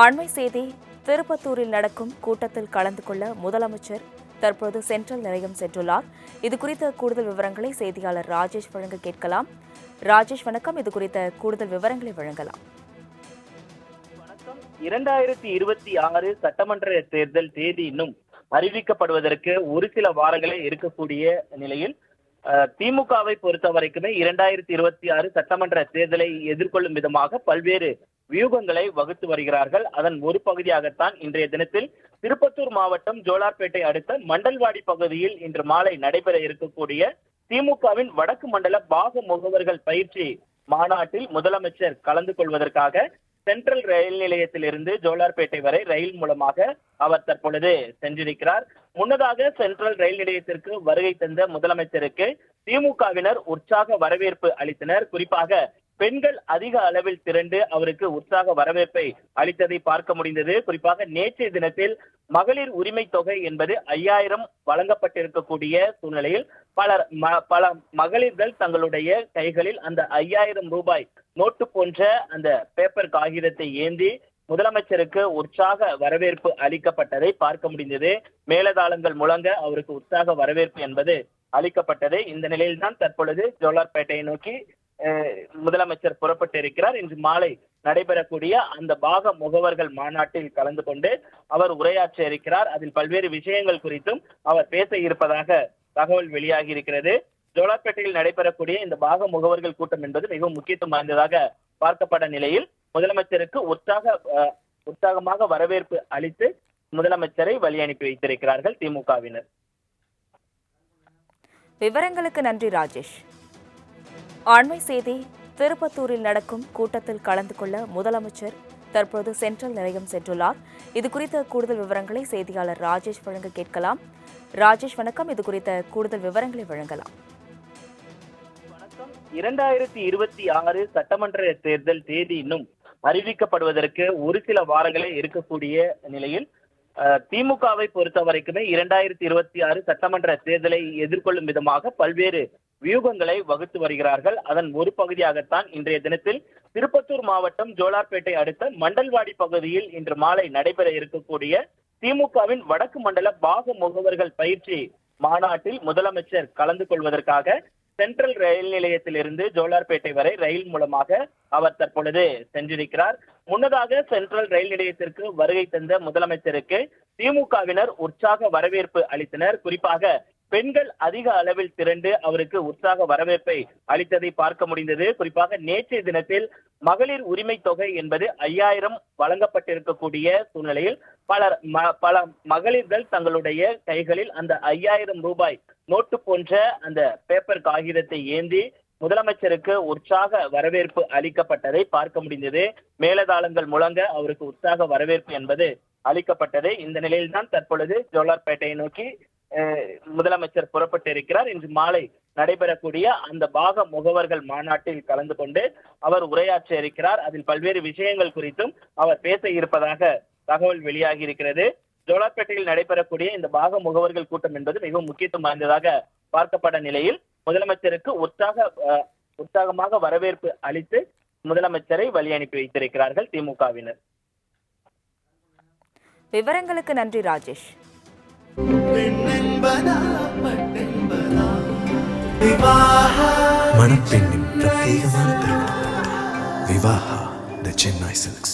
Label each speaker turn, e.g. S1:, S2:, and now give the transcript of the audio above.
S1: அண்மை செய்தி. திருப்பத்தூரில் நடக்கும் கூட்டத்தில் கலந்து கொள்ள முதலமைச்சர் தற்போது சென்ட்ரல் நிலையம் சென்றுள்ளார். இதுகுறித்த கூடுதல் விவரங்களை செய்தியாளர் ராஜேஷ் வழங்க கேட்கலாம். ராஜேஷ் வணக்கம். இதுகுறித்த கூடுதல் விவரங்களை வழங்கலாம்.
S2: வணக்கம். 2026 சட்டமன்ற தேர்தல் தேதி இன்னும் அறிவிக்கப்படுவதற்கு ஒரு சில வாரங்களே இருக்கக்கூடிய நிலையில் திமுகவை பொறுத்த வரைக்குமே 2026 சட்டமன்ற தேர்தலை எதிர்கொள்ளும் விதமாக பல்வேறு வியூகங்களை வகுத்து வருகிறார்கள். அதன் ஒரு பகுதியாகத்தான் இன்றைய தினத்தில் திருப்பத்தூர் மாவட்டம் ஜோலார்பேட்டை அடுத்த மண்டல்வாடி பகுதியில் இன்று மாலை நடைபெற இருக்கக்கூடிய திமுகவின் வடக்கு மண்டல பாக முகவர்கள் பயிற்சி மாநாட்டில் முதலமைச்சர் கலந்து கொள்வதற்காக சென்ட்ரல் ரயில் நிலையத்திலிருந்து ஜோலார்பேட்டை வரை ரயில் மூலமாக அவர் தற்பொழுது சென்றிருக்கிறார். முன்னதாக சென்ட்ரல் ரயில் நிலையத்திற்கு வருகை தந்த முதலமைச்சருக்கு திமுகவினர் உற்சாக வரவேற்பு அளித்தனர். குறிப்பாக பெண்கள் அதிக அளவில் திரண்டு அவருக்கு உற்சாக வரவேற்பை அளித்ததை பார்க்க முடிந்தது. குறிப்பாக நேற்றைய தினத்தில் மகளிர் உரிமை தொகை என்பது 5000 வழங்கப்பட்டிருக்கக்கூடிய சூழ்நிலையில் பல மகளிர்கள் தங்களுடைய கைகளில் அந்த 5000 ரூபாய் நோட்டு போன்ற அந்த பேப்பர் காகிதத்தை ஏந்தி முதலமைச்சருக்கு உற்சாக வரவேற்பு அளிக்கப்பட்டதை பார்க்க முடிந்தது. மேலதாளங்கள் முழங்க அவருக்கு உற்சாக வரவேற்பு என்பது அளிக்கப்பட்டது. இந்த நிலையில்தான் தற்பொழுது ஜோலார்பேட்டையை நோக்கி முதலமைச்சர் புறப்பட்டு இருக்கிறார். இன்று மாலை நடைபெறக்கூடிய அந்த பாக முகவர்கள் மாநாட்டில் கலந்து கொண்டு அவர் உரையாற்ற இருக்கிறார். அதில் பல்வேறு விஷயங்கள் குறித்தும் அவர் பேச இருப்பதாக தகவல் வெளியாகி இருக்கிறது. ஜோலார்பேட்டையில் நடைபெறக்கூடிய இந்த பாக முகவர்கள் கூட்டம் என்பது மிகவும் முக்கியத்துவம் வாய்ந்ததாக பார்க்கப்பட்ட நிலையில் முதலமைச்சருக்கு உற்சாகமாக வரவேற்பு அளித்து முதலமைச்சரை வழி அனுப்பி வைத்திருக்கிறார்கள் திமுகவினர்.
S1: விவரங்களுக்கு நன்றி ராஜேஷ். அண்மை செய்தி. திருப்பத்தூரில் நடக்கும் கூட்டத்தில் கலந்து கொள்ள முதலமைச்சர் தற்போது சென்ட்ரல் நிலையம் சென்றுள்ளார். இதுகுறித்த கூடுதல் விவரங்களை செய்தியாளர் ராஜேஷ் வழங்க கேட்கலாம். ராஜேஷ் வணக்கம். இதுகுறித்த கூடுதல் விவரங்களை வழங்கலாம்.
S2: வணக்கம். 2026 சட்டமன்ற தேர்தல் தேதி இன்னும் அறிவிக்கப்படுவதற்கு ஒரு சில வாரங்களே இருக்கக்கூடிய நிலையில் திமுகவை பொறுத்த வரைக்குமே 2026 சட்டமன்ற தேர்தலை எதிர்கொள்ளும் விதமாக பல்வேறு வியூகங்களை வகுத்து வருகிறார்கள். அதன் ஒரு பகுதியாகத்தான் இன்றைய தினத்தில் திருப்பத்தூர் மாவட்டம் ஜோலார்பேட்டை அடுத்த மண்டல்வாடி பகுதியில் இன்று மாலை நடைபெற இருக்கக்கூடிய திமுகவின் வடக்கு மண்டல பாக முகவர்கள் பயிற்சி மாநாட்டில் முதலமைச்சர் கலந்து கொள்வதற்காக சென்ட்ரல் ரயில் நிலையத்திலிருந்து ஜோலார்பேட்டை வரை ரயில் மூலமாக அவர் தற்பொழுது சென்றிருக்கிறார். முன்னதாக சென்ட்ரல் ரயில் நிலையத்திற்கு வருகை தந்த முதலமைச்சருக்கு திமுகவினர் உற்சாக வரவேற்பு அளித்தனர். குறிப்பாக பெண்கள் அதிக அளவில் திரண்டு அவருக்கு உற்சாக வரவேற்பை அளித்ததை பார்க்க முடிந்தது. குறிப்பாக நேற்றைய தினத்தில் மகளிர் உரிமை தொகை என்பது 5000 வழங்கப்பட்டிருக்கக்கூடிய சூழ்நிலையில் பல மகளிர்கள் தங்களுடைய கைகளில் அந்த 5000 ரூபாய் நோட்டு போன்ற அந்த பேப்பர் காகிதத்தை ஏந்தி முதலமைச்சருக்கு உற்சாக வரவேற்பு அளிக்கப்பட்டதை பார்க்க முடிந்தது. மேலதாளங்கள் முழங்க அவருக்கு உற்சாக வரவேற்பு என்பது அளிக்கப்பட்டது. இந்த நிலையில்தான் தற்பொழுது ஜோலார்பேட்டையை நோக்கி முதலமைச்சர் புறப்பட்டு இருக்கிறார். இன்று மாலை நடைபெறக்கூடிய அந்த பாக முகவர்கள் மாநாட்டில் கலந்து கொண்டு அவர் உரையாற்ற இருக்கிறார். அதில் பல்வேறு விஷயங்கள் குறித்தும் அவர் பேச இருப்பதாக தகவல் வெளியாகி இருக்கிறது. ஜோலார்பேட்டையில் நடைபெறக்கூடிய இந்த பாக முகவர்கள் கூட்டம் என்பது மிகவும் முக்கியத்துவம் வாய்ந்ததாக பார்க்கப்பட்ட நிலையில் முதலமைச்சருக்கு உற்சாகமாக வரவேற்பு அளித்து முதலமைச்சரை வழி அனுப்பி வைத்திருக்கிறார்கள் திமுகவினர்.
S1: விவரங்களுக்கு நன்றி ராஜேஷ்.
S3: மணப்பெண்ணின் பிரத்யேகமான திருமணம் விவாஹா தி சென்னை சில்க்ஸ்.